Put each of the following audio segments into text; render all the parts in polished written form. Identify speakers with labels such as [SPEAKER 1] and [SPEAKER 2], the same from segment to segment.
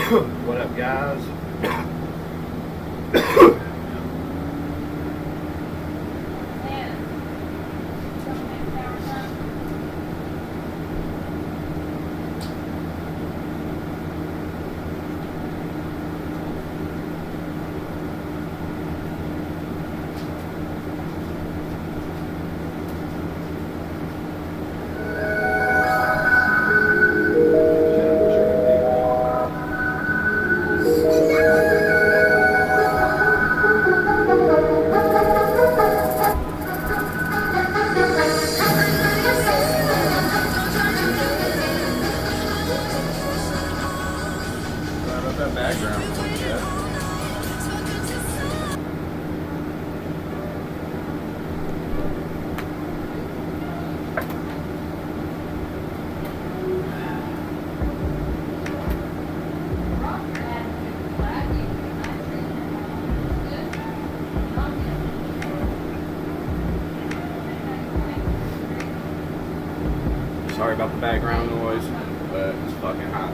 [SPEAKER 1] What up, guys? Sorry about the background noise, but it's fucking hot.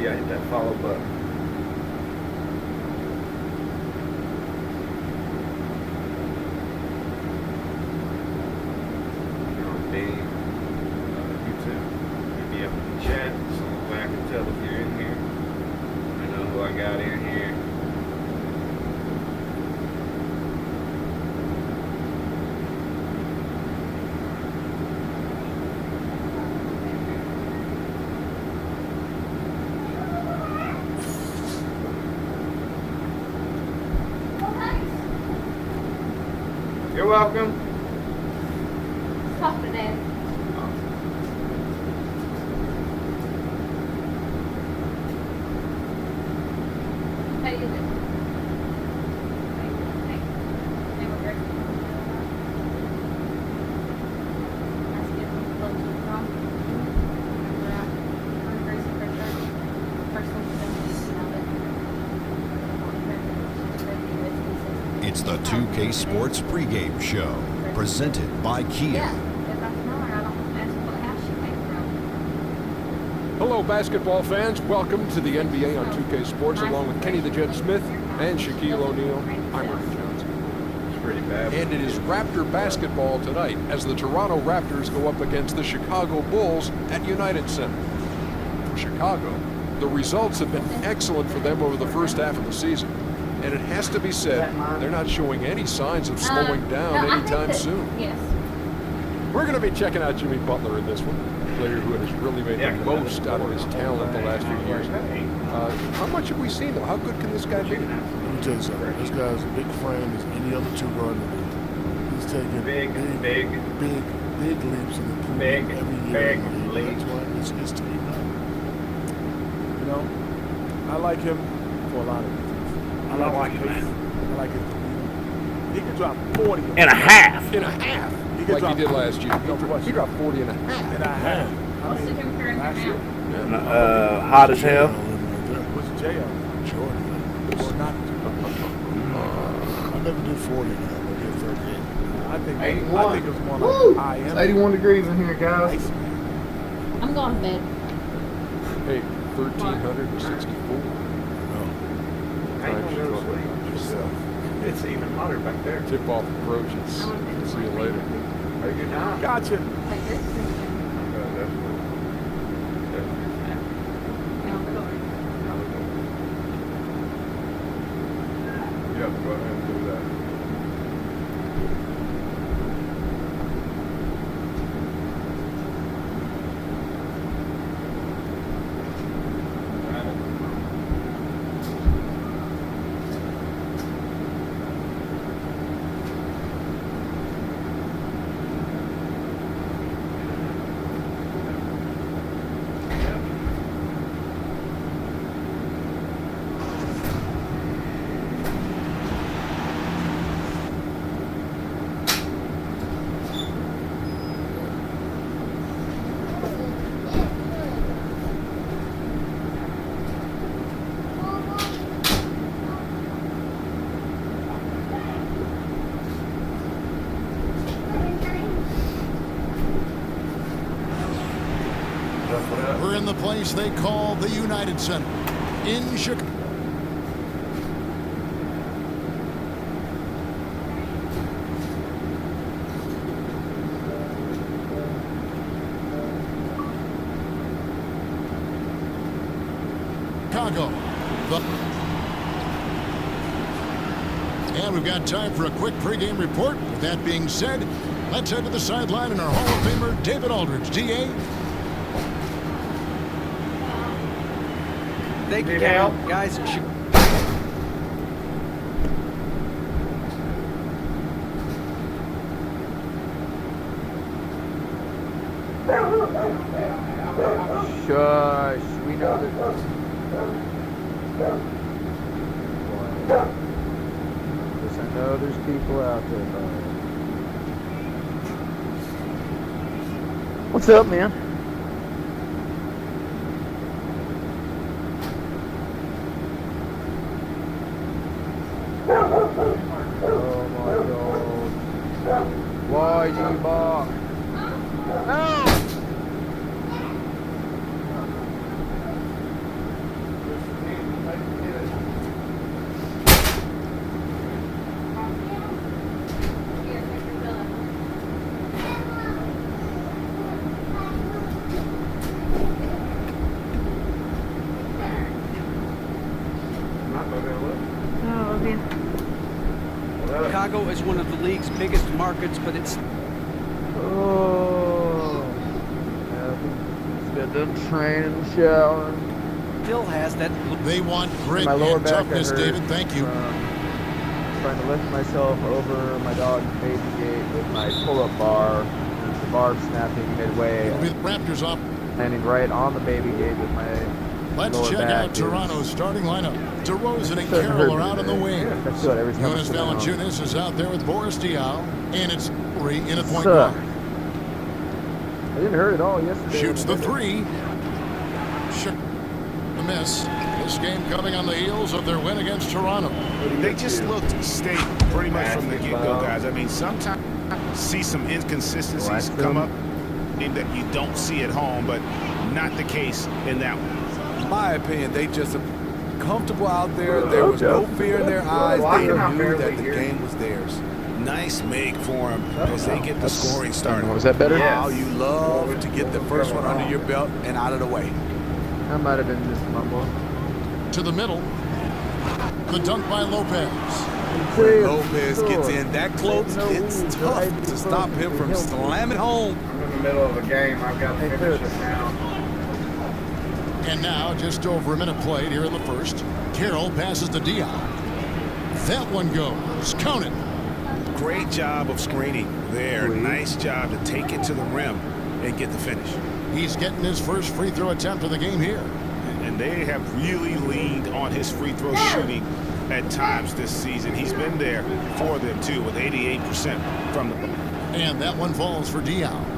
[SPEAKER 1] Hit that follow button. You're on Bing, YouTube. Maybe up in the chat, so that way I can tell if you're in here. I know who I got in here. You're welcome.
[SPEAKER 2] Confident. How do you live?
[SPEAKER 3] It's the 2K Sports pregame show, presented by Kia.
[SPEAKER 4] Hello, basketball fans. Welcome to the NBA on 2K Sports, along with Kenny the Jet Smith and Shaquille O'Neal. I'm Rick Jones.
[SPEAKER 1] It's pretty bad.
[SPEAKER 4] And it is Raptor basketball tonight as the Toronto Raptors go up against the Chicago Bulls at United Center. For Chicago, the results have been excellent for them over the first half of the season. And it has to be said, they're not showing any signs of slowing down
[SPEAKER 2] no, I think
[SPEAKER 4] anytime
[SPEAKER 2] that-
[SPEAKER 4] soon.
[SPEAKER 2] Yes.
[SPEAKER 4] We're going to be checking out Jimmy Butler in this one, a player who has really made the most out of his talent the last few years. How much have we seen, though? How good can this guy be?
[SPEAKER 5] Let me tell you something. This guy's a big frame as any other two guard in the league. He's taking
[SPEAKER 1] Big
[SPEAKER 5] leaps in the pool
[SPEAKER 1] Big
[SPEAKER 5] every year. in the league.
[SPEAKER 1] leaps.
[SPEAKER 5] That's why it's to be done. You know, I like him for a lot of reasons. I like his pace. I like his demeanor. He can drop 40
[SPEAKER 6] and a half.
[SPEAKER 4] In a half,
[SPEAKER 5] can
[SPEAKER 4] like
[SPEAKER 5] drop-
[SPEAKER 4] he did last year. He dropped 40 and a half.
[SPEAKER 5] and a half.
[SPEAKER 2] What's the temperature in
[SPEAKER 5] last
[SPEAKER 2] your
[SPEAKER 5] year.
[SPEAKER 2] mouth?
[SPEAKER 6] Hot as hell.
[SPEAKER 5] What's J.R.? Jordan. Or not. I never did 40 now. I did 38. I think it was more like I am.
[SPEAKER 1] It's 81 degrees in here, guys.
[SPEAKER 2] I'm going to bed.
[SPEAKER 4] Hey, 1,364.
[SPEAKER 1] How you gonna go to sleep?
[SPEAKER 4] Yourself.
[SPEAKER 1] It's even hotter back there.
[SPEAKER 4] Tip-off approaches. See you later.
[SPEAKER 1] Are you not?
[SPEAKER 5] Gotcha.
[SPEAKER 2] Like this.
[SPEAKER 1] Yeah, go ahead and do that.
[SPEAKER 3] We're in the place they call the United Center in Chicago. And we've got time for a quick pregame report. With that being said, let's head to the sideline and our Hall of Famer, David Aldridge. DA.
[SPEAKER 7] Thank you,
[SPEAKER 1] Need help?
[SPEAKER 7] Kevin. Guys,
[SPEAKER 8] Shush. We know that. Yes, I know there's people out there, bud. What's up, man? Oh my God. Why do you bark? No!
[SPEAKER 7] Chicago is one of the league's biggest markets, but it's
[SPEAKER 8] Oh. Just got done training, showering.
[SPEAKER 7] still has that.
[SPEAKER 3] They want grit
[SPEAKER 8] My lower
[SPEAKER 3] and
[SPEAKER 8] back
[SPEAKER 3] toughness,
[SPEAKER 8] hurt
[SPEAKER 3] David. Thank you.
[SPEAKER 8] Trying to lift myself over my dog's baby gate with my pull-up bar. The bar snapping midway,
[SPEAKER 3] With Raptors off.
[SPEAKER 8] landing right on the baby gate with my
[SPEAKER 3] Let's
[SPEAKER 8] lower
[SPEAKER 3] check
[SPEAKER 8] back
[SPEAKER 3] out
[SPEAKER 8] is-
[SPEAKER 3] Toronto's starting lineup. DeRozan and
[SPEAKER 8] It's starting to
[SPEAKER 3] Carroll
[SPEAKER 8] hurt
[SPEAKER 3] are
[SPEAKER 8] me
[SPEAKER 3] out on the
[SPEAKER 8] today.
[SPEAKER 3] wing.
[SPEAKER 8] I feel it every time I
[SPEAKER 3] Jonas
[SPEAKER 8] sit down.
[SPEAKER 3] Valanciunas is out there with Boris Diaw, and it's Uri in at point
[SPEAKER 8] Suck.
[SPEAKER 3] guard.
[SPEAKER 8] I didn't hurt at all yesterday.
[SPEAKER 3] Shoots the
[SPEAKER 8] when I did it.
[SPEAKER 3] three. The miss. This game coming on the heels of their win against Toronto.
[SPEAKER 9] They just looked stable pretty much from the get-go, guys. I mean, sometimes see some inconsistencies come up that you don't see at home, but not the case in that one.
[SPEAKER 10] In my opinion, they just are comfortable out there. There was no fear in their eyes. They knew that the game was theirs.
[SPEAKER 9] Nice make for them as they get the scoring started.
[SPEAKER 8] Was that better?
[SPEAKER 10] How you love to get the first one under your belt and out of the way.
[SPEAKER 8] I might have been just mumbling.
[SPEAKER 3] To the middle. The dunk by Lopez.
[SPEAKER 10] When Lopez gets in that close, it's tough to stop him from slamming home.
[SPEAKER 1] I'm in the middle of a game. I've got to finish it now.
[SPEAKER 3] And now, just over a minute played here in the first. Carroll passes to Dion. That one goes. Count it.
[SPEAKER 9] Great job of screening there. Nice job to take it to the rim and get the finish.
[SPEAKER 3] He's getting his first free throw attempt of the game here.
[SPEAKER 9] And they have really leaned on his free throw shooting at times this season. He's been there for them, too, with 88% from the...
[SPEAKER 3] And that one falls for Dion.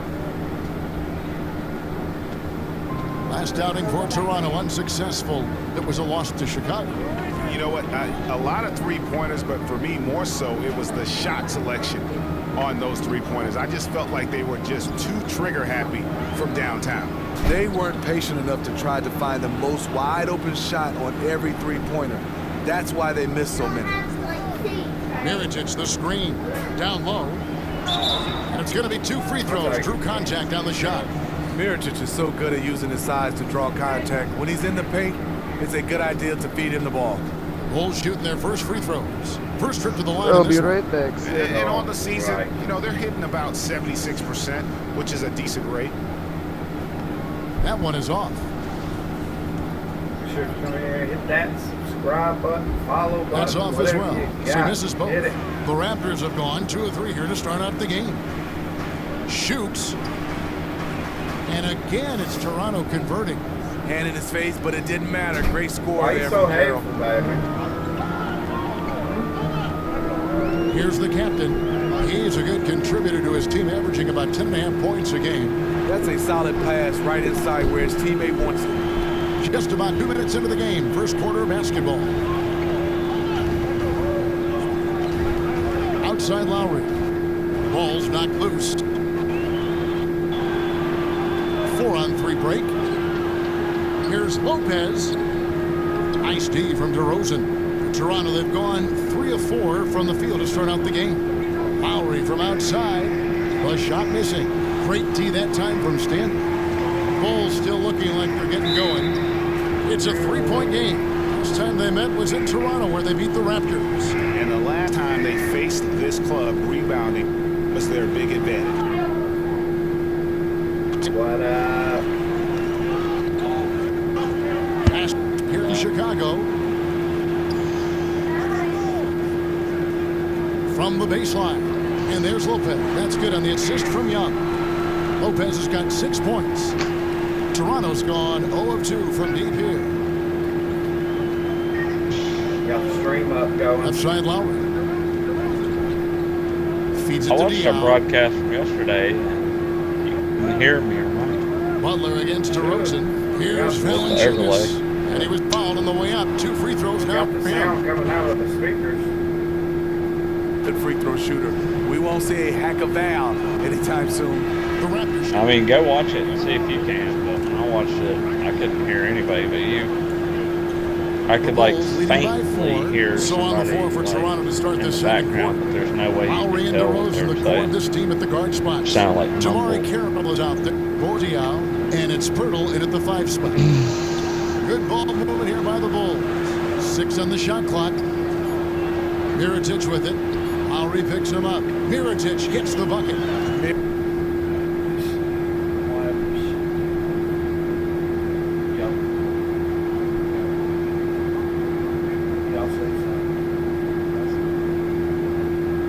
[SPEAKER 3] Last outing for Toronto, unsuccessful. It was a loss to Chicago.
[SPEAKER 9] You know what? A lot of three-pointers, but for me, more so, it was the shot selection on those three-pointers. I just felt like they were just too trigger-happy from downtown.
[SPEAKER 10] They weren't patient enough to try to find the most wide-open shot on every three-pointer. That's why they missed so many.
[SPEAKER 3] Mirotic, the screen, down low. And it's going to be 2 free throws. Drew contact on the shot.
[SPEAKER 10] Mirotic is so good at using his size to draw contact. When he's in the paint, it's a good idea to feed him the ball.
[SPEAKER 3] Bulls shooting their first free throws. First trip to the line.
[SPEAKER 8] They'll be right back.
[SPEAKER 9] And on the season, you know, they're hitting about 76%, which is a decent rate.
[SPEAKER 3] That one is off.
[SPEAKER 1] Be sure to come here, hit that subscribe button, follow button.
[SPEAKER 3] That's off as well.
[SPEAKER 1] whatever you
[SPEAKER 3] So
[SPEAKER 1] got.
[SPEAKER 3] misses both.
[SPEAKER 1] Hit it.
[SPEAKER 3] The Raptors have gone 2 of 3 here to start out the game. Shoots. And again, it's Toronto converting.
[SPEAKER 10] Hand in his face, but it didn't matter. Great score
[SPEAKER 1] Why are
[SPEAKER 10] there
[SPEAKER 1] you so
[SPEAKER 10] from Carroll.
[SPEAKER 1] hateful, baby?
[SPEAKER 3] Here's the captain. He's a good contributor to his team, averaging about 10.5 points a game.
[SPEAKER 10] That's a solid pass right inside where his teammate wants it.
[SPEAKER 3] Just about 2 minutes into the game, first quarter of basketball. Outside Lowry. Ball's knocked loose. 4-on-3 break. Here's Lopez. Nice D from DeRozan. For Toronto, they've gone 3 of 4 from the field to start out the game. Lowry from outside. The shot missing. Great D that time from Stanton. Bulls still looking like they're getting going. It's a 3-point game. Last time they met was in Toronto, where they beat the Raptors.
[SPEAKER 9] And the last time they faced this club, rebounding was their big advantage.
[SPEAKER 1] What up?
[SPEAKER 3] Pass here in Chicago. From the baseline. And there's Lopez. That's good on the assist from Young. Lopez has got 6 points. Toronto's gone 0 of 2 from deep here.
[SPEAKER 1] Got the stream up going.
[SPEAKER 3] Left side Lowry. Feeds it
[SPEAKER 6] I
[SPEAKER 3] to
[SPEAKER 6] watched our
[SPEAKER 3] Dion.
[SPEAKER 6] broadcast from yesterday. You can hear me, right?
[SPEAKER 3] Butler against DeRozan. Here's
[SPEAKER 6] There's the
[SPEAKER 3] Valanciunas. And he was fouled on the way up. 2 free throws now
[SPEAKER 1] Got the
[SPEAKER 3] for
[SPEAKER 1] sound
[SPEAKER 3] him.
[SPEAKER 1] coming out of the speakers.
[SPEAKER 10] Good free throw shooter. We won't see a hack of Val anytime soon.
[SPEAKER 3] The Raptors.
[SPEAKER 6] I mean, go watch it and see if you can. But when I watched it, I couldn't hear anybody but you. I could like
[SPEAKER 3] Bulls leading by
[SPEAKER 6] faintly
[SPEAKER 3] 4.
[SPEAKER 6] hear
[SPEAKER 3] So on the
[SPEAKER 6] somebody
[SPEAKER 3] floor for
[SPEAKER 6] like,
[SPEAKER 3] Toronto to start
[SPEAKER 6] in
[SPEAKER 3] the
[SPEAKER 6] the
[SPEAKER 3] second
[SPEAKER 6] background,
[SPEAKER 3] quarter.
[SPEAKER 6] but there's no way you
[SPEAKER 3] Lowry
[SPEAKER 6] can
[SPEAKER 3] and
[SPEAKER 6] tell what
[SPEAKER 3] DeRozan,
[SPEAKER 6] they're
[SPEAKER 3] the core of
[SPEAKER 6] saying.
[SPEAKER 3] this team at the guard spots.
[SPEAKER 6] Sound like
[SPEAKER 3] Jamari
[SPEAKER 6] mumble.
[SPEAKER 3] Carroll is out there. Bordial, and it's Pirtle in at the 5 spot. Good ball movement here by the Bulls. 6 on the shot clock. Mirotic with it. Lowry picks him up. Mirotic gets the bucket.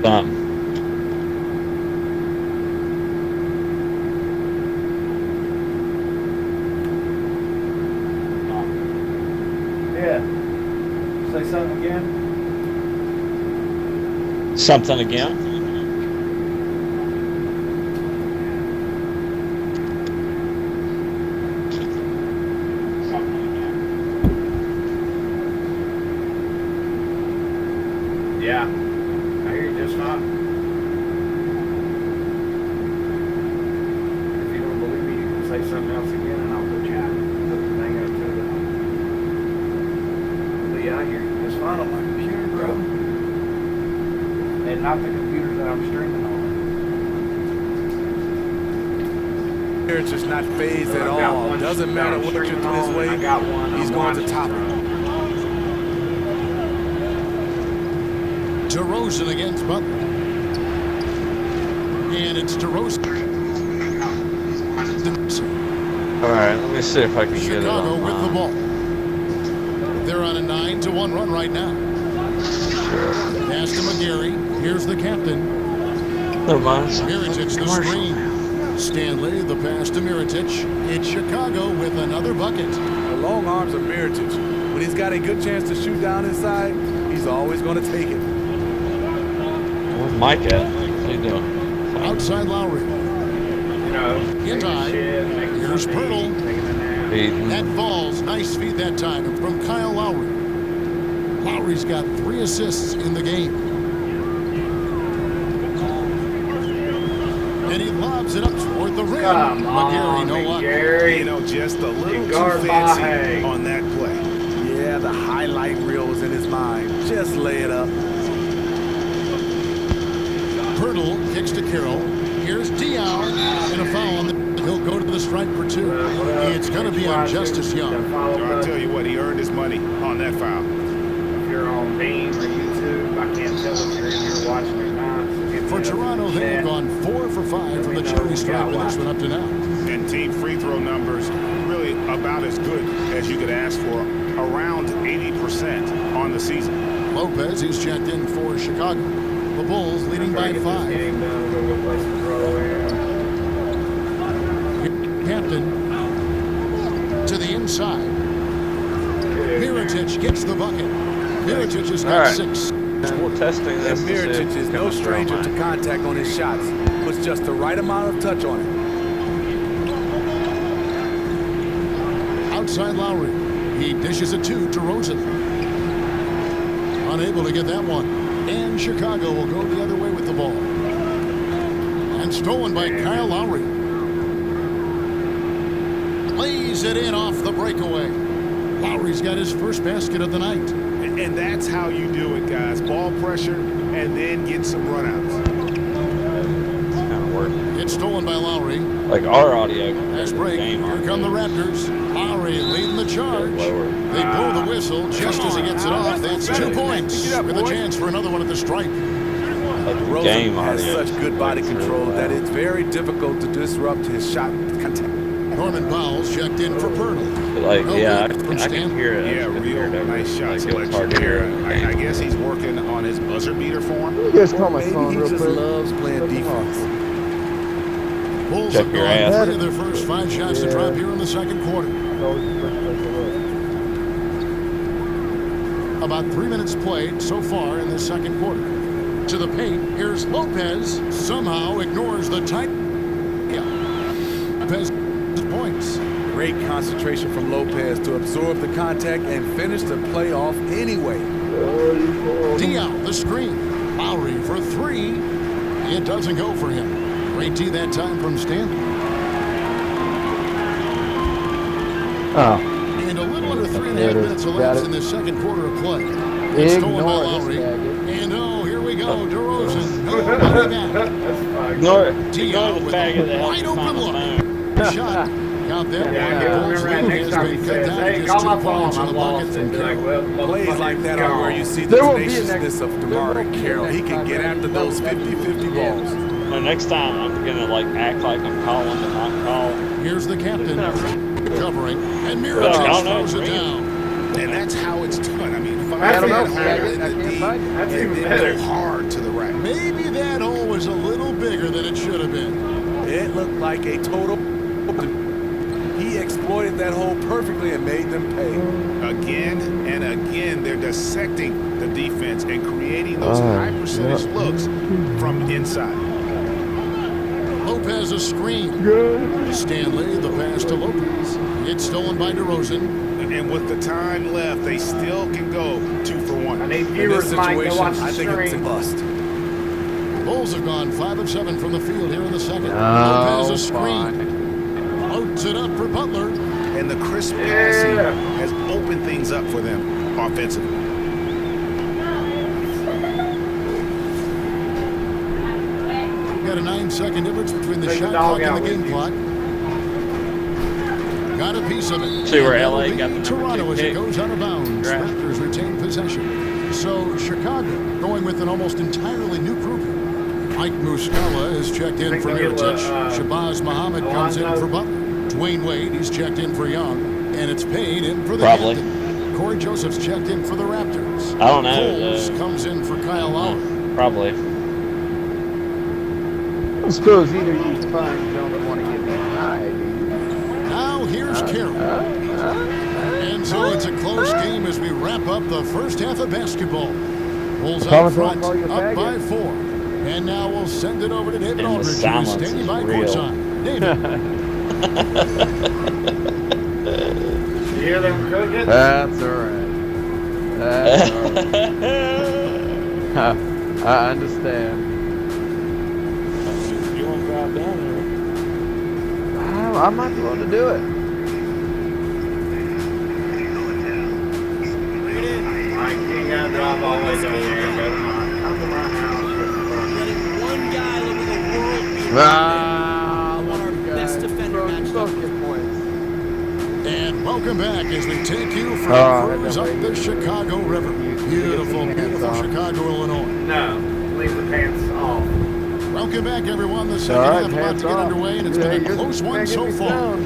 [SPEAKER 6] Something.
[SPEAKER 1] Yeah. Say something again.
[SPEAKER 6] Something again?
[SPEAKER 1] Yeah. I hear you just fine. If you don't believe me, you can say something else again and I'll put you out. Put the thing up to the... But yeah, I hear you just fine on my computer, bro. And not the computer that I'm streaming on.
[SPEAKER 10] It's just not phased
[SPEAKER 1] So
[SPEAKER 10] at
[SPEAKER 1] I've got
[SPEAKER 10] all.
[SPEAKER 1] one
[SPEAKER 10] Doesn't matter what you're
[SPEAKER 1] streaming
[SPEAKER 10] doing his
[SPEAKER 1] on,
[SPEAKER 10] way.
[SPEAKER 1] and I got one
[SPEAKER 10] He's
[SPEAKER 1] I'm
[SPEAKER 10] going to
[SPEAKER 1] watching
[SPEAKER 10] top
[SPEAKER 1] from.
[SPEAKER 10] it.
[SPEAKER 3] DeRozan against Butler. And it's DeRozan.
[SPEAKER 6] All right, let me see if I can get it
[SPEAKER 3] Chicago
[SPEAKER 6] on
[SPEAKER 3] with the ball. They're on a 9-1 run right now. Pass to McGarry. Here's the captain.
[SPEAKER 6] Never mind.
[SPEAKER 3] Mirotic the screen. Stanley the pass to Mirotic. It's Chicago with another bucket.
[SPEAKER 10] The long arms of Mirotic. When he's got a good chance to shoot down inside, he's always going to take it.
[SPEAKER 6] Where's Mike at? What's he doing?
[SPEAKER 3] Outside Lowry. Inside. Here's Pirtle. That falls. Nice feed that time from Kyle Lowry. Lowry's got 3 assists in the game. And he lobs it up toward the rim.
[SPEAKER 1] Come on,
[SPEAKER 3] McGarry, no luck.
[SPEAKER 9] You know, just a little too fancy on that play.
[SPEAKER 10] Yeah, the highlight reel was in his mind. Just lay it up.
[SPEAKER 3] Pirtle kicks to Carroll. Here's Diaw. And a foul on the... He'll go to the stripe for 2. It's going to be on Justice Young.
[SPEAKER 9] I'll tell you what, he earned his money on that foul.
[SPEAKER 1] If you're on Beam or YouTube, I can't tell if you're in here watching or not.
[SPEAKER 3] For Toronto, they have gone 4 for 5 from the cherry stripe in this one up to now.
[SPEAKER 9] And team free throw numbers really about as good as you could ask for, around 80% on the season.
[SPEAKER 3] Lopez, he's checked in for Chicago. The Bulls leading by 5. Captain to the inside. Mirotic gets the bucket. Mirotic has got 6.
[SPEAKER 6] Testing
[SPEAKER 10] And
[SPEAKER 6] this.
[SPEAKER 10] Mirotic is no stranger to contact on his shots. Puts just the right amount of touch on it.
[SPEAKER 3] Outside Lowry. He dishes it to DeRozan. Unable to get that one. And Chicago will go the other way with the ball. And stolen by Kyle Lowry. Lays it in off the breakaway. Lowry's got his first basket of the night.
[SPEAKER 9] And that's how you do it, guys. Ball pressure and then get some runouts.
[SPEAKER 6] It's kind of working.
[SPEAKER 3] It's stolen by Lowry.
[SPEAKER 6] Like our audio.
[SPEAKER 3] Nice break. Here come the Raptors. Lowry leading the charge. They blow the whistle just as he gets it off. That's 2 points with a chance for another one at the stripe.
[SPEAKER 10] DeRozan has such good body control that it's very difficult to disrupt his shot contact.
[SPEAKER 3] Norman Powell's checked in for Pirtle.
[SPEAKER 6] Like, yeah, I can hear it.
[SPEAKER 9] Yeah, real nice shot selection here. I guess he's working on his buzzer beater form.
[SPEAKER 8] You guys call my phone
[SPEAKER 10] Maybe he
[SPEAKER 8] real
[SPEAKER 10] just
[SPEAKER 8] quick.
[SPEAKER 10] loves playing defense.
[SPEAKER 3] Bulls
[SPEAKER 6] Check
[SPEAKER 3] have
[SPEAKER 6] your
[SPEAKER 3] gone
[SPEAKER 6] ass.
[SPEAKER 3] 3 of their first 5 shots to drop here in the second quarter. About 3 minutes played so far in the second quarter. To the paint, here's Lopez. Somehow ignores the tight. Lopez points.
[SPEAKER 10] Great concentration from Lopez to absorb the contact and finish the playoff anyway.
[SPEAKER 3] Diaw, the screen. Lowry for 3. It doesn't go for him. Great D that time from Stanley. And a little under 3.5 minutes elapsed in the second quarter of play. It's stolen by Lowry. And oh, here we go. DeRozan. Nobody back.
[SPEAKER 6] Ignore it.
[SPEAKER 3] Diaw
[SPEAKER 6] the
[SPEAKER 3] with
[SPEAKER 6] faggot
[SPEAKER 3] a
[SPEAKER 6] that helps
[SPEAKER 3] wide
[SPEAKER 6] him
[SPEAKER 3] open
[SPEAKER 6] find the
[SPEAKER 3] look.
[SPEAKER 6] phone.
[SPEAKER 3] Shot. Count that
[SPEAKER 1] Yeah,
[SPEAKER 3] one. Bulls
[SPEAKER 1] remember that
[SPEAKER 3] lead
[SPEAKER 1] next
[SPEAKER 3] has
[SPEAKER 1] time
[SPEAKER 3] been
[SPEAKER 1] he
[SPEAKER 3] cut
[SPEAKER 1] says,
[SPEAKER 3] down to
[SPEAKER 1] hey,
[SPEAKER 3] just
[SPEAKER 1] call
[SPEAKER 3] 2
[SPEAKER 1] my
[SPEAKER 3] points
[SPEAKER 1] phone,
[SPEAKER 3] in the
[SPEAKER 1] I'm
[SPEAKER 3] bucket
[SPEAKER 1] lost.
[SPEAKER 3] from
[SPEAKER 1] And be like,
[SPEAKER 3] Carroll.
[SPEAKER 1] well,
[SPEAKER 10] Plays like that are where you see the
[SPEAKER 8] There won't be a
[SPEAKER 10] tenaciousness of DeMar Carroll. He can get after those 50-50 balls.
[SPEAKER 6] No, next time I'm gonna like act like I'm calling but not call.
[SPEAKER 3] Here's the captain covering, and
[SPEAKER 6] Well,
[SPEAKER 3] Mirotic
[SPEAKER 6] no,
[SPEAKER 3] throws it down.
[SPEAKER 9] And that's how it's done. I mean,
[SPEAKER 8] I
[SPEAKER 9] find
[SPEAKER 8] don't know.
[SPEAKER 9] that hole in the D
[SPEAKER 1] That's
[SPEAKER 9] and
[SPEAKER 1] even
[SPEAKER 9] then
[SPEAKER 1] better.
[SPEAKER 9] go hard to the rack.
[SPEAKER 3] Maybe that hole was a little bigger than it should have been.
[SPEAKER 10] It looked like a total. He exploited that hole perfectly and made them pay.
[SPEAKER 9] Again and again, they're dissecting the defense and creating those high percentage looks from inside.
[SPEAKER 3] Lopez a screen. Stanley the pass to Lopez. It's stolen by DeRozan.
[SPEAKER 9] And with the time left, they still can go 2 for 1.
[SPEAKER 1] I need
[SPEAKER 10] In this
[SPEAKER 1] viewers, Mike, to
[SPEAKER 10] situation,
[SPEAKER 1] watch the
[SPEAKER 10] I think it's a
[SPEAKER 1] stream.
[SPEAKER 10] bust.
[SPEAKER 3] Bulls have gone 5 of 7 from the field here in the second. Lopez a screen. Loads it up for Butler.
[SPEAKER 9] And the crisp passing has opened things up for them offensively.
[SPEAKER 3] Got a 9-second difference between the
[SPEAKER 1] Take the
[SPEAKER 3] shot
[SPEAKER 1] dog
[SPEAKER 3] clock and
[SPEAKER 1] out
[SPEAKER 3] the
[SPEAKER 1] with
[SPEAKER 3] game
[SPEAKER 1] you.
[SPEAKER 3] clock. Got a piece of it.
[SPEAKER 6] See where
[SPEAKER 3] And
[SPEAKER 6] LA
[SPEAKER 3] that'll
[SPEAKER 6] got
[SPEAKER 3] be
[SPEAKER 6] the number
[SPEAKER 3] Toronto
[SPEAKER 6] 2
[SPEAKER 3] as it
[SPEAKER 6] pick.
[SPEAKER 3] goes out of bounds.
[SPEAKER 6] Right.
[SPEAKER 3] Raptors retain possession. So Chicago going with an almost entirely new group here. Mike Muscala is checked in for Mirotic. Shabazz Muhammad comes in for Butler. Dwayne Wade, he's checked in for Young. And it's Payne in for the
[SPEAKER 6] Probably.
[SPEAKER 3] Captain. Corey Joseph's checked in for the Raptors.
[SPEAKER 6] I don't know.
[SPEAKER 3] Coles comes in for Kyle Lowry.
[SPEAKER 6] Probably.
[SPEAKER 8] I suppose either you fine gentlemen want to get denied.
[SPEAKER 3] Now here's Carroll. And so it's a close game as we wrap up the first half of basketball. Bulls out front, up by 4. And now we'll send it over to David
[SPEAKER 6] And the
[SPEAKER 3] Aldridge, who is
[SPEAKER 6] silence
[SPEAKER 3] standing
[SPEAKER 6] is
[SPEAKER 3] by
[SPEAKER 6] real.
[SPEAKER 3] courtside. David.
[SPEAKER 1] You hear them cooking?
[SPEAKER 8] That's all right. That's all right. I understand.
[SPEAKER 5] You want to drive down there?
[SPEAKER 8] I might be willing to do it.
[SPEAKER 1] Mike, you ain't gotta drive all the way down there. Come to my house.
[SPEAKER 7] One guy over the world beat
[SPEAKER 8] One
[SPEAKER 7] our best defender matched up.
[SPEAKER 8] Get points.
[SPEAKER 3] And welcome back as we take you for a cruise up the Chicago River. Beautiful, beautiful Chicago, Illinois.
[SPEAKER 1] No, leave the pants off.
[SPEAKER 3] Welcome back, everyone. The second half about to get underway, and it's been a close one so far.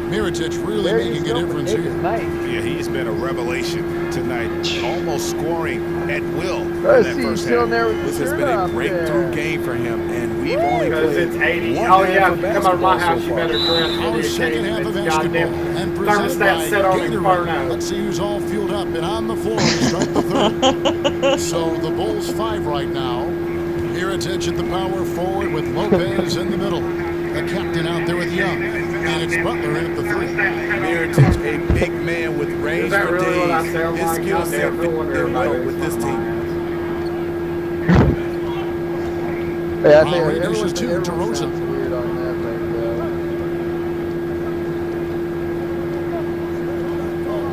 [SPEAKER 3] Mirotic really making a difference here.
[SPEAKER 9] Yeah, he's been a revelation tonight, almost scoring at will in
[SPEAKER 8] I
[SPEAKER 9] that
[SPEAKER 8] see you
[SPEAKER 9] first
[SPEAKER 8] still in
[SPEAKER 9] half.
[SPEAKER 8] there with
[SPEAKER 10] This
[SPEAKER 8] the
[SPEAKER 10] has
[SPEAKER 8] shirt
[SPEAKER 10] been a
[SPEAKER 8] off
[SPEAKER 10] breakthrough
[SPEAKER 8] there.
[SPEAKER 10] game for him, and we've only
[SPEAKER 1] Because
[SPEAKER 10] played
[SPEAKER 1] it's 80.
[SPEAKER 10] one
[SPEAKER 1] Oh,
[SPEAKER 10] half
[SPEAKER 1] yeah,
[SPEAKER 10] of
[SPEAKER 1] if you come over my
[SPEAKER 10] basketball
[SPEAKER 1] house,
[SPEAKER 10] so
[SPEAKER 1] you
[SPEAKER 10] far.
[SPEAKER 1] better correct
[SPEAKER 3] Our
[SPEAKER 1] the
[SPEAKER 3] second half of basketball and presented
[SPEAKER 1] thermostat
[SPEAKER 3] by
[SPEAKER 1] set on
[SPEAKER 3] Gatorade.
[SPEAKER 1] Inferno.
[SPEAKER 3] Let's see who's all fueled up and on the floor to start the third. So the Bulls 5 right now. Mirotic at the power forward with Lopez in the middle. The captain out there with Young. And it's Butler in at the 3.
[SPEAKER 10] Mirotic, a big man with range
[SPEAKER 1] Is that
[SPEAKER 10] for
[SPEAKER 1] really what I
[SPEAKER 10] days.
[SPEAKER 1] sound
[SPEAKER 10] His
[SPEAKER 1] like?
[SPEAKER 10] skill
[SPEAKER 1] I
[SPEAKER 10] set
[SPEAKER 1] never
[SPEAKER 10] fit
[SPEAKER 1] wonder
[SPEAKER 10] in
[SPEAKER 1] about
[SPEAKER 10] well
[SPEAKER 1] it.
[SPEAKER 10] with this team.
[SPEAKER 8] Yeah, I think
[SPEAKER 3] Lowry
[SPEAKER 8] everyone
[SPEAKER 3] dishes to
[SPEAKER 8] sounds
[SPEAKER 3] DeRozan.
[SPEAKER 8] weird on that,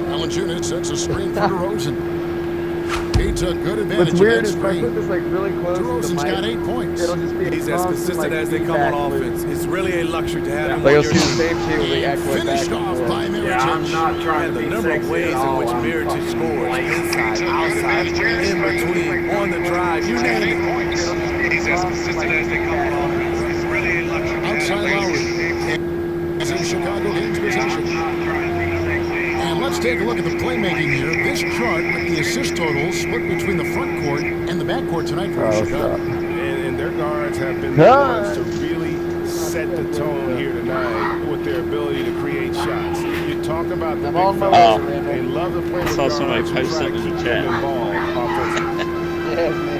[SPEAKER 3] Valanciunas sets a screen for DeRozan. He took good advantage
[SPEAKER 8] What's weird
[SPEAKER 3] of
[SPEAKER 8] is
[SPEAKER 3] that
[SPEAKER 8] if I put
[SPEAKER 3] screen.
[SPEAKER 8] this like really close to the
[SPEAKER 3] DeRozan's
[SPEAKER 8] mic,
[SPEAKER 3] got 8 points.
[SPEAKER 8] it'll just be a
[SPEAKER 10] He's as
[SPEAKER 8] constant,
[SPEAKER 10] consistent
[SPEAKER 8] like,
[SPEAKER 10] as they come
[SPEAKER 8] feedback
[SPEAKER 10] on
[SPEAKER 8] loop.
[SPEAKER 10] offense. It's really a luxury to have him
[SPEAKER 8] Like
[SPEAKER 10] on
[SPEAKER 8] you'll
[SPEAKER 10] your
[SPEAKER 8] see the same team will be echoing back
[SPEAKER 3] Finished
[SPEAKER 8] and
[SPEAKER 3] off
[SPEAKER 8] forth.
[SPEAKER 3] by
[SPEAKER 1] Yeah, I'm
[SPEAKER 3] Mirotic.
[SPEAKER 1] not trying
[SPEAKER 10] and
[SPEAKER 1] to
[SPEAKER 10] the
[SPEAKER 1] be
[SPEAKER 10] number of
[SPEAKER 1] sexy
[SPEAKER 10] ways
[SPEAKER 1] at
[SPEAKER 10] in
[SPEAKER 1] all.
[SPEAKER 10] which
[SPEAKER 1] I'm
[SPEAKER 10] Mirotic
[SPEAKER 1] fucking
[SPEAKER 10] scores,
[SPEAKER 1] lazy.
[SPEAKER 10] inside, outside, in between, on the drive, you name it.
[SPEAKER 3] Outside Lowry. As in Chicago gains possession. And let's take a look at the playmaking here. This chart with the assist totals split between the front court and the back court tonight for Chicago.
[SPEAKER 9] And their guards have been the ones to really set the tone here tonight with their ability to create shots. You talk about the big
[SPEAKER 8] on my
[SPEAKER 9] fellas,
[SPEAKER 8] way,
[SPEAKER 9] they love to play
[SPEAKER 6] I
[SPEAKER 9] with
[SPEAKER 6] saw somebody
[SPEAKER 9] guards who
[SPEAKER 6] post
[SPEAKER 9] try
[SPEAKER 6] it
[SPEAKER 9] to
[SPEAKER 6] in the
[SPEAKER 9] keep
[SPEAKER 6] chat.
[SPEAKER 9] them involved offensively.
[SPEAKER 8] Yes, man.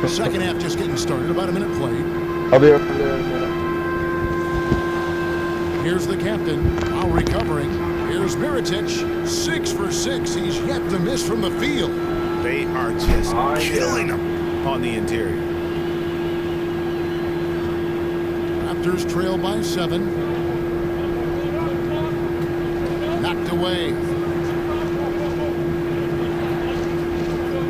[SPEAKER 3] The second half just getting started, about a minute played.
[SPEAKER 8] I'll be over there in a minute.
[SPEAKER 3] Here's the captain, now recovering. Here's Mirotic, 6 for 6. He's yet to miss from the field.
[SPEAKER 9] They are just killing them on the interior.
[SPEAKER 3] Raptors trail by 7. Knocked away.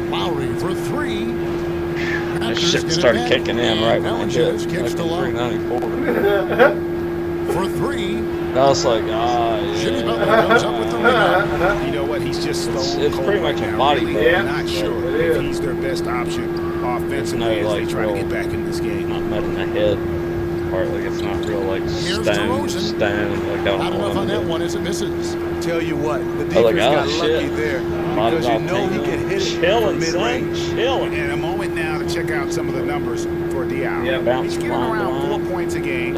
[SPEAKER 3] Lowry for 3.
[SPEAKER 6] That
[SPEAKER 3] Raptors
[SPEAKER 6] shit
[SPEAKER 3] get it
[SPEAKER 6] started
[SPEAKER 3] back.
[SPEAKER 6] kicking in right when I hit.
[SPEAKER 3] Valanciunas kicks
[SPEAKER 6] Like
[SPEAKER 3] to Lowry
[SPEAKER 6] 394.
[SPEAKER 3] for 3.
[SPEAKER 6] I was like,
[SPEAKER 3] Jimmy
[SPEAKER 6] yeah.
[SPEAKER 3] Butler comes up with the rebound.
[SPEAKER 9] You know what? He's just stone
[SPEAKER 6] It's
[SPEAKER 9] cold
[SPEAKER 6] pretty
[SPEAKER 9] right
[SPEAKER 6] much a
[SPEAKER 9] now.
[SPEAKER 6] body
[SPEAKER 9] Really,
[SPEAKER 6] blow.
[SPEAKER 9] they're not sure
[SPEAKER 1] it
[SPEAKER 9] if
[SPEAKER 1] is.
[SPEAKER 9] he's their best option offensively as they
[SPEAKER 6] like,
[SPEAKER 9] try to
[SPEAKER 6] real-
[SPEAKER 9] get back in this game.
[SPEAKER 6] Not met in the head part. Like, it's not real, like,
[SPEAKER 3] Here's
[SPEAKER 6] stone.
[SPEAKER 3] DeRozan.
[SPEAKER 6] Like, I don't
[SPEAKER 3] Not enough
[SPEAKER 6] know
[SPEAKER 3] on
[SPEAKER 6] what
[SPEAKER 3] that one as it misses.
[SPEAKER 10] Tell you what, the
[SPEAKER 6] I was
[SPEAKER 10] defense
[SPEAKER 6] like,
[SPEAKER 10] got
[SPEAKER 6] oh,
[SPEAKER 10] lucky
[SPEAKER 6] shit.
[SPEAKER 10] there
[SPEAKER 6] Might
[SPEAKER 10] because
[SPEAKER 6] as
[SPEAKER 10] you
[SPEAKER 6] well
[SPEAKER 10] know he
[SPEAKER 6] take
[SPEAKER 10] can hit it
[SPEAKER 6] Chilling,
[SPEAKER 10] from
[SPEAKER 6] son.
[SPEAKER 10] mid-range.
[SPEAKER 6] Chilling.
[SPEAKER 9] And a moment now to check out some of the numbers for Diallo.
[SPEAKER 1] Yeah,
[SPEAKER 6] bounce
[SPEAKER 9] He's getting
[SPEAKER 6] line,
[SPEAKER 9] around
[SPEAKER 6] line.
[SPEAKER 9] 4 points a game,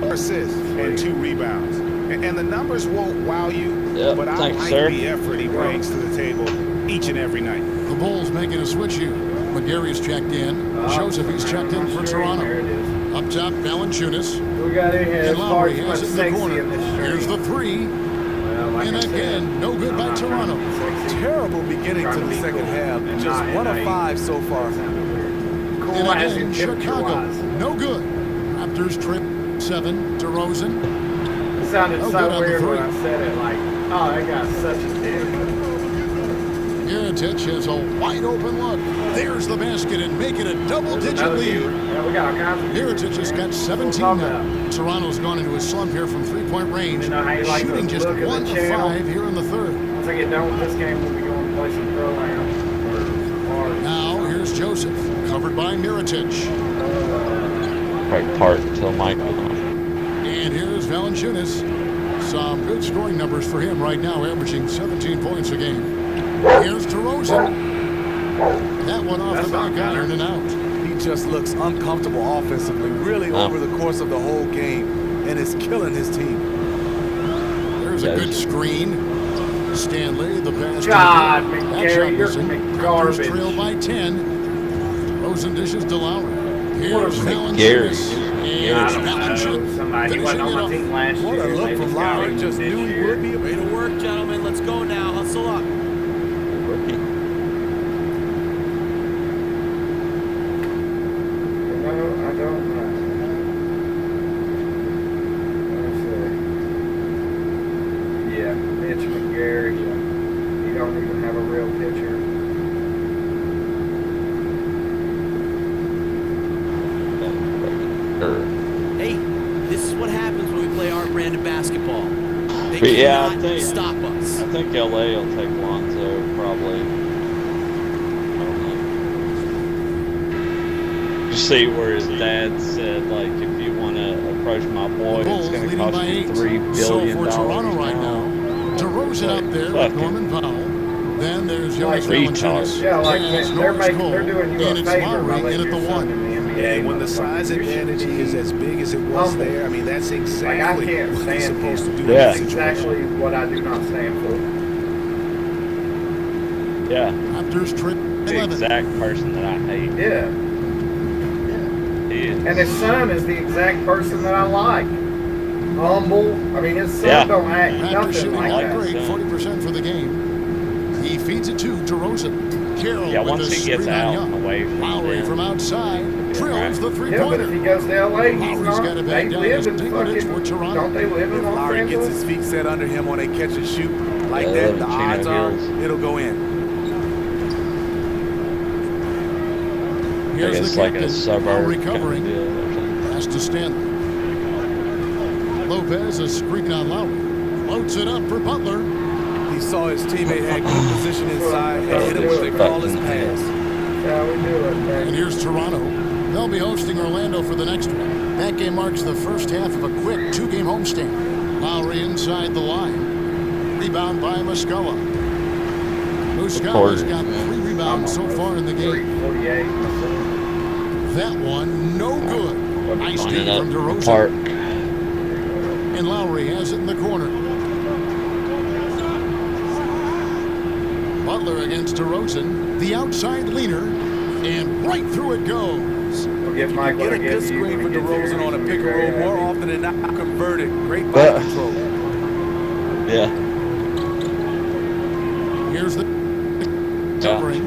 [SPEAKER 9] 4 assists, and 2 rebounds. And the numbers won't wow you,
[SPEAKER 6] Yep,
[SPEAKER 9] but I
[SPEAKER 6] thank you,
[SPEAKER 9] like
[SPEAKER 6] sir.
[SPEAKER 9] the effort he brings to the table each and every night.
[SPEAKER 3] The Bulls making a switch here. McGarry's checked in. Joseph, he's checked in for
[SPEAKER 1] There it
[SPEAKER 3] Toronto.
[SPEAKER 1] is.
[SPEAKER 3] Up top, Valanciunas.
[SPEAKER 1] We got in here as
[SPEAKER 3] And
[SPEAKER 1] far
[SPEAKER 3] Lowry
[SPEAKER 1] as
[SPEAKER 3] has
[SPEAKER 1] much
[SPEAKER 3] it in the
[SPEAKER 1] sexy
[SPEAKER 3] corner.
[SPEAKER 1] in this
[SPEAKER 3] Here's
[SPEAKER 1] street.
[SPEAKER 3] the 3.
[SPEAKER 1] Well, like
[SPEAKER 3] And
[SPEAKER 1] I said,
[SPEAKER 3] again, no good
[SPEAKER 1] I'm
[SPEAKER 3] by
[SPEAKER 1] not trying
[SPEAKER 3] Toronto.
[SPEAKER 1] to be sexy.
[SPEAKER 10] Terrible beginning to the second half. Just 1 of 5 so far.
[SPEAKER 1] Cool
[SPEAKER 3] And
[SPEAKER 1] as
[SPEAKER 3] again,
[SPEAKER 1] in
[SPEAKER 3] Chicago,
[SPEAKER 1] temperature-wise.
[SPEAKER 3] no good. Raptors trip 7. DeRozan.
[SPEAKER 1] It sounded
[SPEAKER 3] No
[SPEAKER 1] so
[SPEAKER 3] good on the
[SPEAKER 1] weird when
[SPEAKER 3] three.
[SPEAKER 1] I said it, like, oh, that guy's such a dick.
[SPEAKER 3] Mirotic has a wide open look. There's the basket and make it a double-digit
[SPEAKER 1] Another
[SPEAKER 3] lead.
[SPEAKER 1] viewer. Yeah, we got all kinds of viewers,
[SPEAKER 3] Mirotic has
[SPEAKER 1] man.
[SPEAKER 3] got 17
[SPEAKER 1] We'll talk
[SPEAKER 3] now.
[SPEAKER 1] about
[SPEAKER 3] Toronto's gone into a slump here from three-point range,
[SPEAKER 1] You know how you like
[SPEAKER 3] shooting
[SPEAKER 1] to
[SPEAKER 3] just
[SPEAKER 1] look at the
[SPEAKER 3] 1 of
[SPEAKER 1] channel?
[SPEAKER 3] 5 here in the third.
[SPEAKER 1] Once I get done with this game, we'll be going some pro-am or some hard.
[SPEAKER 3] Now here's Joseph, covered by Mirotic.
[SPEAKER 6] Right part until Michael.
[SPEAKER 3] And here's Valanciunas. Some good scoring numbers for him right now, averaging 17 points a game. Here's DeRozan. That one off the back iron and out.
[SPEAKER 10] He just looks uncomfortable offensively, really over the course of the whole game, and is killing his team.
[SPEAKER 3] There's a good screen. Stanley, the pass.
[SPEAKER 1] God,
[SPEAKER 3] That
[SPEAKER 1] McGarry, you're
[SPEAKER 3] Raptors
[SPEAKER 1] garbage.
[SPEAKER 3] trail by 10. Rosen dishes to Lowry. Here's
[SPEAKER 6] McGarry.
[SPEAKER 3] Valanciunas. And Valanciunas
[SPEAKER 1] Somebody he wasn't on my team last
[SPEAKER 10] What
[SPEAKER 1] year.
[SPEAKER 10] a look
[SPEAKER 1] They
[SPEAKER 10] from
[SPEAKER 1] just got
[SPEAKER 10] Lowry,
[SPEAKER 1] him
[SPEAKER 10] just
[SPEAKER 1] this
[SPEAKER 10] knew he
[SPEAKER 1] year.
[SPEAKER 10] would be.
[SPEAKER 7] Way to work, gentlemen. Let's go now. Hustle up.
[SPEAKER 6] Rookie.
[SPEAKER 1] No, I don't know. Let's see. Yeah, Mitch McGarry. You don't even have a real pitcher.
[SPEAKER 7] Hey, this is what happens when we play our brand of basketball. They
[SPEAKER 6] But yeah, I
[SPEAKER 7] cannot
[SPEAKER 6] think-
[SPEAKER 7] stop us.
[SPEAKER 6] I think LA will take Lonzo probably. I don't know. You see where his dad said, like, if you want to approach my boy, it's
[SPEAKER 3] Bulls
[SPEAKER 6] going to
[SPEAKER 3] leading
[SPEAKER 6] cost
[SPEAKER 3] by
[SPEAKER 6] you
[SPEAKER 3] 8.
[SPEAKER 6] $3
[SPEAKER 3] So
[SPEAKER 6] billion.
[SPEAKER 3] for Toronto right now, DeRozan up there with
[SPEAKER 6] Fuck it.
[SPEAKER 3] Norman Powell. Then there's Jonas
[SPEAKER 6] Retard.
[SPEAKER 3] Valanciunas.
[SPEAKER 1] Yeah, like
[SPEAKER 3] And it's
[SPEAKER 1] they're
[SPEAKER 3] Norris Cole.
[SPEAKER 1] doing you
[SPEAKER 3] And
[SPEAKER 1] a
[SPEAKER 3] it's
[SPEAKER 1] favor by
[SPEAKER 3] Lowry in
[SPEAKER 1] letting
[SPEAKER 3] at the
[SPEAKER 1] your son
[SPEAKER 3] 1.
[SPEAKER 1] in the NBA.
[SPEAKER 9] And when the size advantage is as big as it was there, I mean, that's exactly
[SPEAKER 1] can't
[SPEAKER 9] what he's
[SPEAKER 1] stand
[SPEAKER 9] supposed to
[SPEAKER 1] him.
[SPEAKER 9] do.
[SPEAKER 6] Yeah.
[SPEAKER 9] in
[SPEAKER 1] That's
[SPEAKER 9] that situation.
[SPEAKER 1] exactly what I do not stand for.
[SPEAKER 6] Yeah,
[SPEAKER 3] Raptors trip
[SPEAKER 6] the
[SPEAKER 3] 11.
[SPEAKER 6] exact person that I hate.
[SPEAKER 1] Yeah.
[SPEAKER 6] He is.
[SPEAKER 1] And his son is the exact person that I like. Humble. I mean, his son
[SPEAKER 6] Yeah.
[SPEAKER 1] don't act
[SPEAKER 3] Raptors
[SPEAKER 1] nothing
[SPEAKER 3] shooting
[SPEAKER 1] like
[SPEAKER 3] like
[SPEAKER 1] that.
[SPEAKER 3] great, 40% for the game. He feeds it to DeRozan. Carroll
[SPEAKER 6] Yeah,
[SPEAKER 3] with
[SPEAKER 6] once
[SPEAKER 3] the
[SPEAKER 6] he gets
[SPEAKER 3] screen on
[SPEAKER 6] out
[SPEAKER 3] Young.
[SPEAKER 6] and away from
[SPEAKER 3] Lowry
[SPEAKER 6] them,
[SPEAKER 3] from outside drills the
[SPEAKER 1] Yeah, but
[SPEAKER 3] three-pointer.
[SPEAKER 1] if he goes to LA, he's
[SPEAKER 3] Lowry's
[SPEAKER 1] not.
[SPEAKER 3] got it
[SPEAKER 1] They
[SPEAKER 3] back down
[SPEAKER 1] live
[SPEAKER 3] as
[SPEAKER 1] in
[SPEAKER 3] Dinklage for
[SPEAKER 1] fucking.
[SPEAKER 3] Toronto.
[SPEAKER 1] Don't they live in
[SPEAKER 10] If
[SPEAKER 1] Los
[SPEAKER 10] Lowry gets his
[SPEAKER 1] Angeles?
[SPEAKER 10] feet set under him on a catch and shoot like
[SPEAKER 6] Yeah,
[SPEAKER 10] that, the
[SPEAKER 6] Chino
[SPEAKER 10] odds are
[SPEAKER 6] Hills.
[SPEAKER 10] it'll go in.
[SPEAKER 3] Here's
[SPEAKER 6] it's
[SPEAKER 3] the
[SPEAKER 6] like a
[SPEAKER 3] captain,
[SPEAKER 6] suburb
[SPEAKER 3] now
[SPEAKER 6] kind of
[SPEAKER 3] recovering.
[SPEAKER 6] deal or something.
[SPEAKER 3] Pass to Stanley. Lopez is screening on Lowry. Floats it up for Butler.
[SPEAKER 10] He saw his teammate had good position inside and hit him with a flawless pass.
[SPEAKER 1] Yeah, we do it,
[SPEAKER 3] And
[SPEAKER 1] man.
[SPEAKER 3] here's Toronto. They'll be hosting Orlando for the next one. That game marks the first half of a quick two-game homestand. Lowry inside the line. Rebound by Muscala. Muscala's got 3 rebounds so far in the game.
[SPEAKER 1] 348.
[SPEAKER 3] That one, no good. Nice D
[SPEAKER 6] Lining up
[SPEAKER 3] from
[SPEAKER 6] the
[SPEAKER 3] DeRozan.
[SPEAKER 6] park.
[SPEAKER 3] And Lowry has it in the corner. Butler against DeRozan. The outside leaner. And right through it goes.
[SPEAKER 1] We'll get Mike
[SPEAKER 10] Get
[SPEAKER 1] what
[SPEAKER 10] a
[SPEAKER 1] I
[SPEAKER 10] good
[SPEAKER 1] give you
[SPEAKER 10] screen
[SPEAKER 1] when
[SPEAKER 10] for
[SPEAKER 1] he gets here.
[SPEAKER 10] DeRozan on a
[SPEAKER 1] He's
[SPEAKER 10] pick and
[SPEAKER 1] gonna be
[SPEAKER 10] roll
[SPEAKER 1] very
[SPEAKER 10] more
[SPEAKER 1] happy.
[SPEAKER 10] often than not converted. Great ball control.
[SPEAKER 6] Yeah.
[SPEAKER 3] Here's the covering.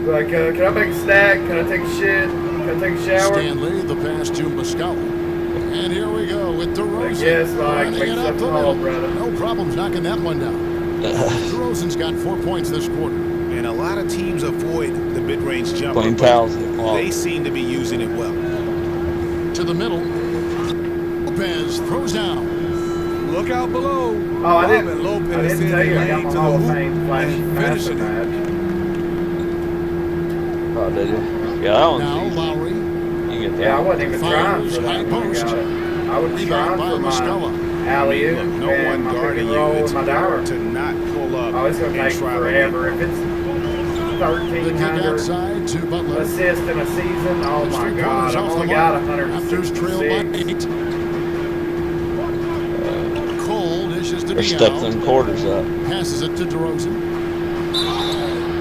[SPEAKER 1] Like, can I make a snack? Can I take a shit? Can I take a shower?
[SPEAKER 3] Stanley, the pass to Muscala. And here we go with DeRozan.
[SPEAKER 1] Yes, Mike,
[SPEAKER 3] running
[SPEAKER 1] make
[SPEAKER 3] it up the
[SPEAKER 1] something call,
[SPEAKER 3] middle.
[SPEAKER 1] brother.
[SPEAKER 3] No problems knocking that one down. DeRozan's got 4 points this quarter.
[SPEAKER 9] And a lot of teams avoid the mid-range jumper.
[SPEAKER 6] Clean
[SPEAKER 9] but
[SPEAKER 6] towels in the closet.
[SPEAKER 9] They seem to be using it well.
[SPEAKER 3] To the middle. Lopez throws down.
[SPEAKER 10] Look out below.
[SPEAKER 1] Oh, I didn't.
[SPEAKER 10] Robin Lopez
[SPEAKER 1] I didn't
[SPEAKER 10] in
[SPEAKER 1] tell
[SPEAKER 10] the
[SPEAKER 1] you I got
[SPEAKER 10] lane
[SPEAKER 1] my
[SPEAKER 10] to the
[SPEAKER 1] Hall of
[SPEAKER 10] hoop
[SPEAKER 1] Fame flashy
[SPEAKER 10] and
[SPEAKER 1] master
[SPEAKER 10] finishing it.
[SPEAKER 1] match.
[SPEAKER 6] Oh, did you? Yeah, that one's
[SPEAKER 3] Now
[SPEAKER 6] easy.
[SPEAKER 3] Lowry.
[SPEAKER 6] You can get
[SPEAKER 1] Yeah, I
[SPEAKER 6] that.
[SPEAKER 1] wasn't even trying
[SPEAKER 3] Fires
[SPEAKER 1] for
[SPEAKER 3] high
[SPEAKER 1] that when I
[SPEAKER 3] post.
[SPEAKER 1] got it. I was
[SPEAKER 3] Rebound
[SPEAKER 1] trying
[SPEAKER 3] by
[SPEAKER 1] for my
[SPEAKER 3] Muscala.
[SPEAKER 1] alley-oop
[SPEAKER 9] Look, no
[SPEAKER 1] and
[SPEAKER 9] one
[SPEAKER 1] my pick
[SPEAKER 9] guarding
[SPEAKER 1] and
[SPEAKER 9] you.
[SPEAKER 1] roll
[SPEAKER 9] It's
[SPEAKER 1] and my diver.
[SPEAKER 9] hard to not pull up
[SPEAKER 1] Oh, it's going to
[SPEAKER 9] and
[SPEAKER 1] take
[SPEAKER 9] try to
[SPEAKER 1] forever.
[SPEAKER 9] win.
[SPEAKER 1] If it's
[SPEAKER 3] The kick
[SPEAKER 1] 1,300
[SPEAKER 3] outside to Butler.
[SPEAKER 1] assists in a season, oh
[SPEAKER 3] It's
[SPEAKER 1] my
[SPEAKER 3] 3
[SPEAKER 1] God,
[SPEAKER 3] quarters
[SPEAKER 1] I've
[SPEAKER 3] off the
[SPEAKER 1] only got
[SPEAKER 3] mark. Raptors trail by
[SPEAKER 1] 166.
[SPEAKER 3] 8. Cole dishes to
[SPEAKER 6] Or step
[SPEAKER 3] Diallo.
[SPEAKER 6] them quarters up.
[SPEAKER 3] Passes it to DeRozan.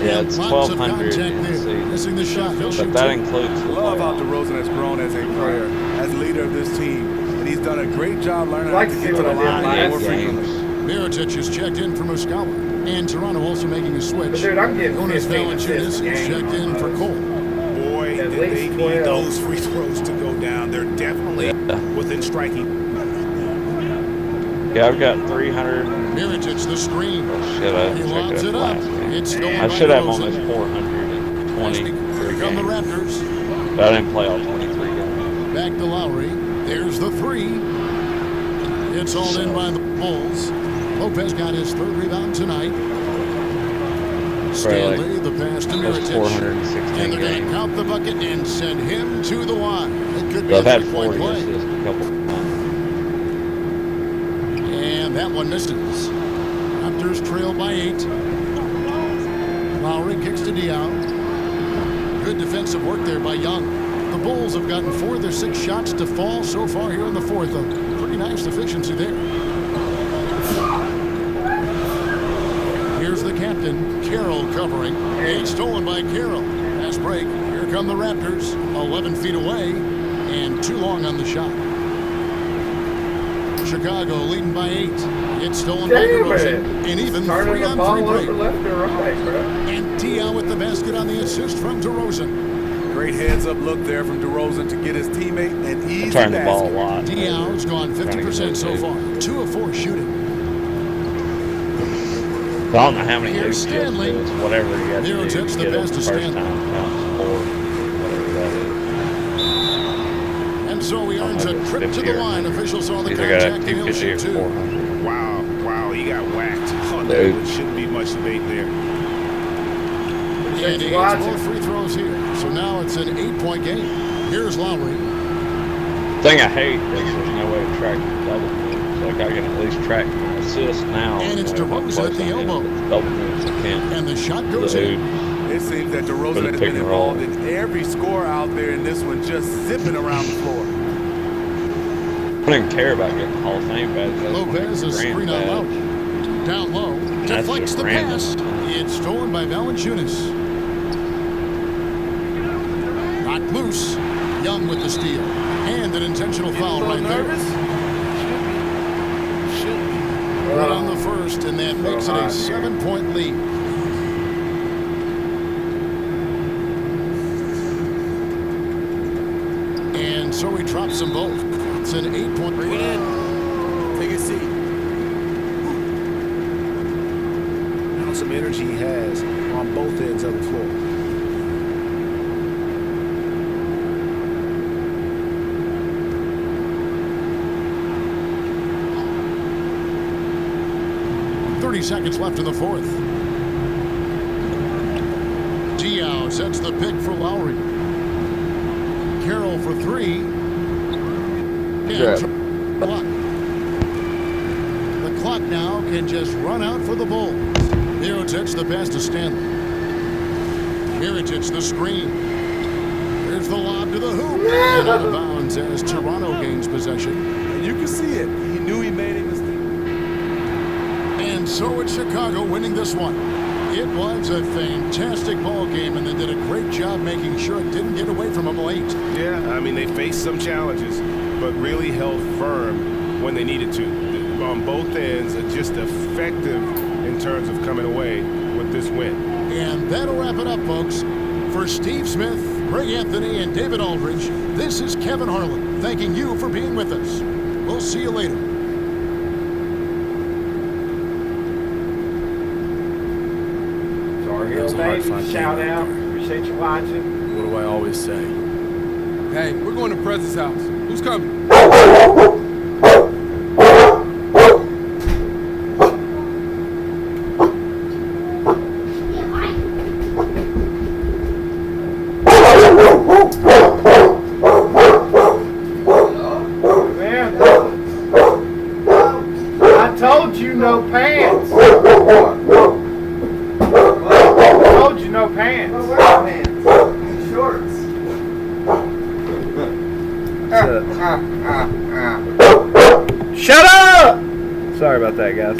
[SPEAKER 6] Yeah, it's
[SPEAKER 3] Lots of
[SPEAKER 6] 1,200
[SPEAKER 3] contact
[SPEAKER 6] in the
[SPEAKER 3] there.
[SPEAKER 6] season.
[SPEAKER 3] Missing the shot. He'll shoot
[SPEAKER 6] But that
[SPEAKER 3] two.
[SPEAKER 6] includes the
[SPEAKER 10] Love how
[SPEAKER 6] playoffs.
[SPEAKER 10] DeRozan has grown as a player, as leader of this team. And he's done a great job learning
[SPEAKER 1] Like
[SPEAKER 10] how to
[SPEAKER 1] to
[SPEAKER 10] get
[SPEAKER 1] see
[SPEAKER 10] to the
[SPEAKER 1] what I did
[SPEAKER 10] line
[SPEAKER 1] last
[SPEAKER 10] more
[SPEAKER 1] game.
[SPEAKER 10] frequently.
[SPEAKER 3] Mirotic is checked in for Muscala. And Toronto also making a switch.
[SPEAKER 1] But dude, I'm getting
[SPEAKER 3] Jonas
[SPEAKER 1] 15
[SPEAKER 3] Valanciunas
[SPEAKER 1] assists
[SPEAKER 3] is
[SPEAKER 1] a game
[SPEAKER 3] checked in for
[SPEAKER 1] almost.
[SPEAKER 3] Cole.
[SPEAKER 9] Boy,
[SPEAKER 1] At
[SPEAKER 9] did
[SPEAKER 1] least
[SPEAKER 9] they
[SPEAKER 1] 12.
[SPEAKER 9] need those free throws to go down. They're definitely within striking.
[SPEAKER 6] Yeah, I've got 300.
[SPEAKER 3] Mirotic the screen.
[SPEAKER 6] Shit, I
[SPEAKER 3] He
[SPEAKER 6] checked
[SPEAKER 3] lobs
[SPEAKER 6] it
[SPEAKER 3] it
[SPEAKER 6] up
[SPEAKER 3] up.
[SPEAKER 6] last game.
[SPEAKER 3] It's stolen
[SPEAKER 6] I
[SPEAKER 3] by
[SPEAKER 6] should have
[SPEAKER 3] DeRozan.
[SPEAKER 6] almost 420
[SPEAKER 3] Here
[SPEAKER 6] for
[SPEAKER 3] come the
[SPEAKER 6] games.
[SPEAKER 3] Raptors.
[SPEAKER 6] But I didn't play all 23 games.
[SPEAKER 3] Back to Lowry. There's the 3. It's all in by the Bulls. Lopez got his 3rd rebound tonight. Stanley, the pass to
[SPEAKER 6] Those
[SPEAKER 3] Miritich.
[SPEAKER 6] 416
[SPEAKER 3] And they're going to
[SPEAKER 6] games.
[SPEAKER 3] count the bucket and send him to the line. It could be
[SPEAKER 6] I've
[SPEAKER 3] a
[SPEAKER 6] had
[SPEAKER 3] three-point
[SPEAKER 6] 40
[SPEAKER 3] play.
[SPEAKER 6] assists a couple of times.
[SPEAKER 3] And that one misses. Raptors trail by 8. Lowry kicks to Diaw. Good defensive work there by Young. The Bulls have gotten 4 of their 6 shots to fall so far here in the fourth. A pretty nice efficiency there. Here's the captain, Carroll covering. It's stolen by Carroll. Pass break. Here come the Raptors. 11 feet away and too long on the shot. Chicago leading by 8. It's stolen by DeRozan. And even 3 on 3 break.
[SPEAKER 1] Left and right, bro.
[SPEAKER 3] And Diaw with the basket on the assist from DeRozan.
[SPEAKER 10] Great heads-up look there from DeRozan to get his teammate an easy
[SPEAKER 6] I turn the ball a
[SPEAKER 10] basket.
[SPEAKER 6] lot.
[SPEAKER 3] Diaw's gone 50% so far. 2 of 4 shooting.
[SPEAKER 6] I don't know how many
[SPEAKER 3] Here's
[SPEAKER 6] new skills
[SPEAKER 3] Stanley.
[SPEAKER 6] it's whatever you have to
[SPEAKER 3] Zero
[SPEAKER 6] do
[SPEAKER 3] tips
[SPEAKER 6] to
[SPEAKER 3] the
[SPEAKER 6] get it
[SPEAKER 3] pass
[SPEAKER 6] the
[SPEAKER 3] to
[SPEAKER 6] first
[SPEAKER 3] Stanley.
[SPEAKER 6] time counts for whatever that
[SPEAKER 3] And so he earns a trip to the line. Officials saw
[SPEAKER 6] is.
[SPEAKER 3] the
[SPEAKER 6] Either got
[SPEAKER 3] contact and he'll
[SPEAKER 6] 250 or
[SPEAKER 3] shoot 2.
[SPEAKER 6] 400.
[SPEAKER 9] Wow, he got whacked. Oh,
[SPEAKER 6] Dude.
[SPEAKER 9] there shouldn't be much debate there.
[SPEAKER 3] And he hits both free throws here. So now it's an 8-point game. Here's Lowry.
[SPEAKER 6] Thing I hate is there's no way to track double moves. Like I can at least track my assists now.
[SPEAKER 3] And it's
[SPEAKER 6] if I'm
[SPEAKER 3] DeRozan
[SPEAKER 6] close
[SPEAKER 3] at the
[SPEAKER 6] on him,
[SPEAKER 3] elbow.
[SPEAKER 6] but double moves I can't.
[SPEAKER 3] And the shot goes
[SPEAKER 6] Dude.
[SPEAKER 3] in.
[SPEAKER 10] It seems that
[SPEAKER 6] For
[SPEAKER 10] DeRozan
[SPEAKER 6] the
[SPEAKER 10] has
[SPEAKER 6] pick
[SPEAKER 10] been
[SPEAKER 6] and roll.
[SPEAKER 10] involved in every score out there in this one, just zipping around the floor.
[SPEAKER 6] I don't even care about getting Hall of Fame badges. I just want
[SPEAKER 3] Lopez
[SPEAKER 6] a
[SPEAKER 3] is
[SPEAKER 6] grand
[SPEAKER 3] screen out low.
[SPEAKER 6] badge.
[SPEAKER 3] Down low.
[SPEAKER 6] That's
[SPEAKER 3] Deflects
[SPEAKER 6] just
[SPEAKER 3] the
[SPEAKER 6] random.
[SPEAKER 3] pass. It's stolen by Valanciunas. Knocked loose. Young with the steal. And an intentional foul right there. Right on the first, and that makes it a 7-point lead. And so he drops them both. It's an 8-point
[SPEAKER 7] Bring it in.
[SPEAKER 10] Take a seat.
[SPEAKER 9] Now some energy he has on both ends of the floor.
[SPEAKER 3] Seconds left in the fourth. Diaw sets the pick for Lowry. Carroll for 3. And the clock now can just run out for the Bulls. Miritich the pass to Stanley. Miritich the screen. There's the lob to the hoop. And out of bounds as Toronto gains possession.
[SPEAKER 10] And you can see it. He knew he made a mistake.
[SPEAKER 3] And so it's Chicago winning this one. It was a fantastic ball game, and they did a great job making sure it didn't get away from them late.
[SPEAKER 9] Yeah, I mean, they faced some challenges, but really held firm when they needed to. On both ends, just effective in terms of coming away with this win.
[SPEAKER 3] And that'll wrap it up, folks. For Steve Smith, Greg Anthony, and David Aldridge, this is Kevin Harlan, thanking you for being with us. We'll see you later.
[SPEAKER 1] Shout out. Appreciate you watching.
[SPEAKER 10] What do I always say?
[SPEAKER 4] Hey, we're going to Prez's house. Who's coming?
[SPEAKER 1] Man, I told you no pants. I told you no pants. Shorts. Shut up! Sorry about that, guys.